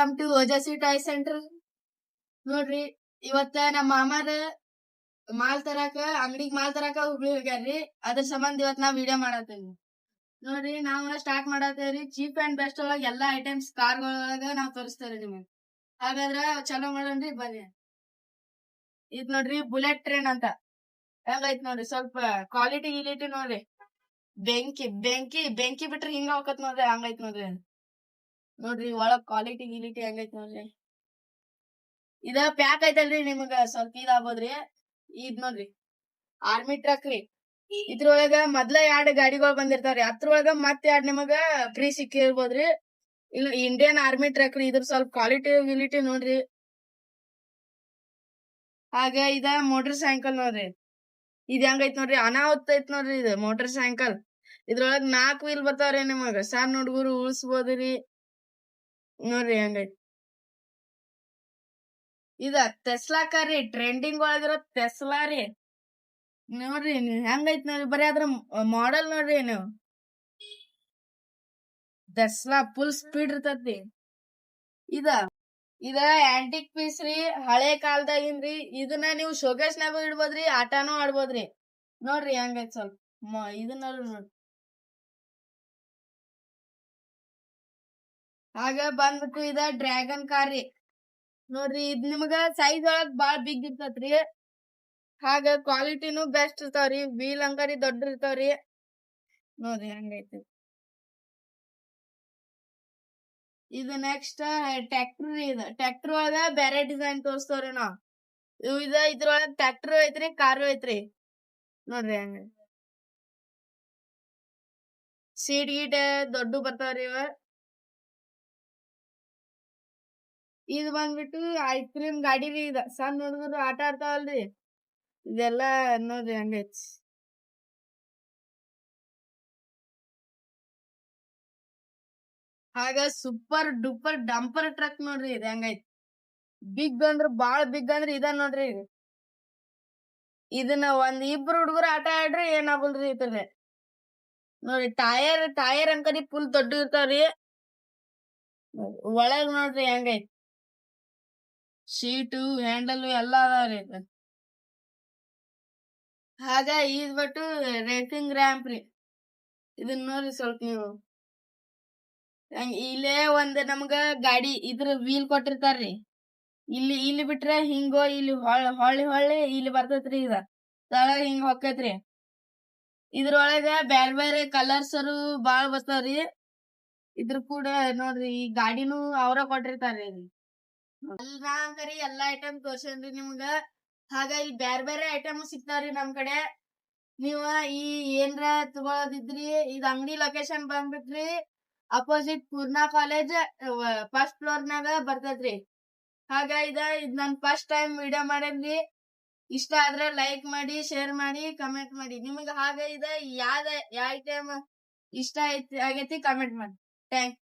Welcome to Ojaswi toy centre. ನೋಡ್ರಿ, ಇವತ್ತ ನಮ್ಮ ಮಾಮಾರ ಅಂಗಡಿಗೆ ಮಾಲ್ ತರಾಕ ಹುಬ್ಳಿ ಹೋಗ್ಯಾರ್ರಿ. ಅದ್ರ ಸಂಬಂಧ ಇವತ್ ನಾವ್ ವಿಡಿಯೋ ಮಾಡತ್ತೇವಿ. ನೋಡ್ರಿ, ನಾವ್ ಸ್ಟಾರ್ಟ್ ಮಾಡತ್ತೇವ್ರಿ. ಚೀಪ್ ಅಂಡ್ ಬೆಸ್ಟ್ ಒಳಗ ಎಲ್ಲಾ ಐಟಮ್ಸ್ ಕಾರ್ಗಳೊಳಗ ನಾವ್ ತೋರಿಸ್ತೇವ್ರಿ ನಿಮಗೆ. ಹಾಗಾದ್ರ ಚಲೋ ಮಾಡೋಣ್ರಿ, ಬರ್ರಿ. ಇದ್ ನೋಡ್ರಿ, ಬುಲೆಟ್ ಟ್ರೈನ್ ಅಂತ ಹೆಂಗೈತ್ ನೋಡ್ರಿ. ಸ್ವಲ್ಪ ಕ್ವಾಲಿಟಿ ಗಿಲಿಟಿ ನೋಡ್ರಿ. ಬೆಂಕಿ ಬೆಂಕಿ ಬೆಂಕಿ ಬಿಟ್ರಿ ಹಿಂಗ ಹೋಗತ್ ನೋಡ್ರಿ, ಹಂಗೈತ್ ನೋಡ್ರಿ. ನೋಡ್ರಿ ಒಳಗ್ ಕ್ವಾಲಿಟಿ ಗಿಲಿಟಿ ಹೆಂಗೈತ್ ನೋಡ್ರಿ. ಇದ ಪ್ಯಾಕ್ ಐತಲ್ರಿ, ನಿಮಗ ಸ್ವಲ್ಪ ಇದಾಗ್ಬೋದ್ರಿ. ಇದ್ ನೋಡ್ರಿ, ಆರ್ಮಿ ಟ್ರಕ್ ರೀ. ಇದ್ರೊಳಗ ಮೊದ್ಲ 2 ಗಾಡಿಗಳು ಬಂದಿರ್ತಾವ್ರಿ. ಅದ್ರೊಳಗ ಮತ್ 2 ನಿಮಗ ಫ್ರೀ ಸಿಕ್ಕಿರ್ಬೋದ್ರಿ. ಇಲ್ಲ, ಇಂಡಿಯನ್ ಆರ್ಮಿ ಟ್ರಕ್ ರೀ. ಇದ್ರ ಸ್ವಲ್ಪ ಕ್ವಾಲಿಟಿ ಗಿಲಿಟಿ ನೋಡ್ರಿ. ಹಾಗ ಇದ ಮೋಟರ್ ಸೈಕಲ್ ನೋಡ್ರಿ. ಇದ್ ಹೆಂಗೈತ್ ನೋಡ್ರಿ, ಅನಾಹುತ ಐತ್ ನೋಡ್ರಿ. ಇದು ಮೋಟರ್ ಸೈಕಲ್. ಇದ್ರೊಳಗ್ 4 ವೀಲ್ ಬರ್ತಾವ್ರಿ. ನಿಮಗ ಸಣ್ಣ ಹುಡುಗರು ಉಳಿಸಬೋದ್ರಿ. ನೋಡ್ರಿ ಹೆಂಗೈತ್. ಇದ ಟೆಸ್ಲಾ ಕಾರ್ ರೀ. ಟ್ರೆಂಡಿಂಗ್ ಒಳಗಿರೋ ಟೆಸ್ಲಾ ರೀ. ನೋಡ್ರಿ ಹೆಂಗೈತ್ ನೋಡ್ರಿ. ಬರೀ ಅದ್ರ ಮಾಡೆಲ್ ನೋಡ್ರಿ. ನೀವು ಟೆಸ್ಲಾ ಫುಲ್ ಸ್ಪೀಡ್ ಇರ್ತೈತಿ. ಇದ ಆಂಟಿಕ್ ಪೀಸ್ ರೀ, ಹಳೆ ಕಾಲದಾಗಿನ್ರಿ. ಇದನ್ನ ನೀವು ಶೋಕೇಸ್ನಾಗೂ ಇಡ್ಬೋದ್ರಿ, ಆಟನೂ ಆಡ್ಬೋದ್ರಿ. ನೋಡ್ರಿ ಹೆಂಗೈತ್ ಸ್ವಲ್ಪ ಇದನ್ನ ನೋಡ್ರಿ. ಹಾಗ ಬಂದ್ಬಿಟ್ಟು ಇದ ಡ್ರ್ಯಾಗನ್ ಕಾರ್ ರೀ. ನೋಡ್ರಿ, ಇದ್ ನಿಮಗ ಸೈಜ್ ಒಳಗ್ ಬಾಳ್ ಬಿಗ್ ಇರ್ತೈತ್ರಿ. ಹಾಗ ಕ್ವಾಲಿಟಿನೂ ಬೆಸ್ಟ್ ಇರ್ತಾವ್ರಿ. ವೀಲ್ ಅಂಕರಿ ದೊಡ್ಡ ಇರ್ತಾವ್ರಿ. ನೋಡ್ರಿ ಹೆಂಗೈತಿ. ಇದು ನೆಕ್ಸ್ಟ್ ಟ್ರ್ಯಾಕ್ಟರ್ ರೀ. ಇದು ಟ್ರ್ಯಾಕ್ಟರ್ ಒಳಗ ಬೇರೆ ಡಿಸೈನ್ ತೋರಿಸ್ತವ್ರಿ ನಾವ್. ಇದ್ರೊಳಗ ಟ್ರ್ಯಾಕ್ಟರ್ ಐತ್ರಿ, ಕಾರು ಐತ್ರಿ. ನೋಡ್ರಿ ಹಂಗ ಸೀಟ್ ಗೀಟ್ ದೊಡ್ಡ ಬರ್ತಾವ್ರಿ ಇವ. ಇದು ಬಂದ್ಬಿಟ್ಟು ಐಸ್ ಕ್ರೀಮ್ ಗಾಡಿ ರೀ. ಇದ ಸಣ್ಣ ಹುಡುಗರು ಆಟ ಆಡ್ತಾವಲ್ರಿ, ಇದೆಲ್ಲಾ ನೋಡ್ರಿ ಹಂಗೈತಿ. ಹಾಗ ಸೂಪರ್ ಡೂಪರ್ ಡಂಪರ್ ಟ್ರಕ್ ನೋಡ್ರಿ. ಇದು ಹೆಂಗೈತಿ. ಬಿಗ್ ಅಂದ್ರ ಬಾಳ್ ಬಿಗ್ ಅಂದ್ರ ಇದ ನೋಡ್ರಿ. ಇದನ್ನ ಇಬ್ರು ಹುಡುಗರು ಆಟ ಆಡ್ರಿ ಏನಾಗಲ್ರಿ ಇದ್ರಲ್ಲಿ. ನೋಡ್ರಿ, ಟೈರ್ ಅಂಕರಿ ಫುಲ್ ದೊಡ್ಡ ಇರ್ತಾವ್ರಿ. ಒಳಗ್ ನೋಡ್ರಿ ಹೆಂಗೈತಿ. ಸೀಟು ಹ್ಯಾಂಡಲ್ ಎಲ್ಲಾ ಅದಾವ್ರಿ. ಹಾಗ ಇದ್ ಬಿಟ್ಟು ರೇಸಿಂಗ್ ರ್ಯಾಂಪ್ ರೀ. ಇದನ್ನ ನೋಡ್ರಿ ಸ್ವಲ್ಪ ನೀವು. ಇಲ್ಲೇ ಒಂದ್ ನಮ್ಗ ಗಾಡಿ ಇದ್ರ ವೀಲ್ ಕೊಟ್ಟಿರ್ತಾರ್ರಿ. ಇಲ್ಲಿ ಬಿಟ್ರೆ ಹಿಂಗೋ, ಇಲ್ಲಿ ಹೊಳ್ಳಿ ಇಲ್ಲಿ ಬರ್ತೈತ್ರಿ. ಇದ ತಳಗ ಹಿಂಗ ಹೊಕ್ಕೈತ್ರಿ. ಇದ್ರೊಳಗ ಬ್ಯಾರೆ ಕಲರ್ಸ್ ಬಾಳ್ ಬರ್ತಾವ್ರಿ. ಇದ್ರ ಕೂಡ ನೋಡ್ರಿ, ಈ ಗಾಡಿನೂ ಅವ್ರ ಕೊಟ್ಟಿರ್ತಾರ್ರಿ. ಅಂಕರಿ ಎಲ್ಲಾ ಐಟಮ್ ತೋರ್ಸೇನ್ರಿ ನಿಮ್ಗ. ಹಾಗ ಇಲ್ಲಿ ಬ್ಯಾರೆ ಐಟಮ್ ಸಿಗ್ತಾವ್ರಿ ನಮ್ ಕಡೆ. ನೀವ ಏನ್ರ ತಗೊಳದಿದ್ರಿ, ಇದ್ ಅಂಗಡಿ ಲೊಕೇಶನ್ ಬಂದ್ಬಿಟ್ರಿ opposite Poorna college first floor ನಾಗ ಬರ್ತೈತ್ರಿ. ಹಾಗ ಇದ್ ನನ್ ಫಸ್ಟ್ ಟೈಮ್ ವಿಡಿಯೋ ಮಾಡೇನ್ರಿ. ಇಷ್ಟ ಆದ್ರೆ ಲೈಕ್ ಮಾಡಿ, ಶೇರ್ ಮಾಡಿ, ಕಮೆಂಟ್ ಮಾಡಿ. ನಿಮಗ ಹಾಗ ಯಾವ ಐಟಮ್ ಇಷ್ಟ ಆಗೈತಿ ಕಮೆಂಟ್ ಮಾಡಿ. ಥ್ಯಾಂಕ್ಸ್.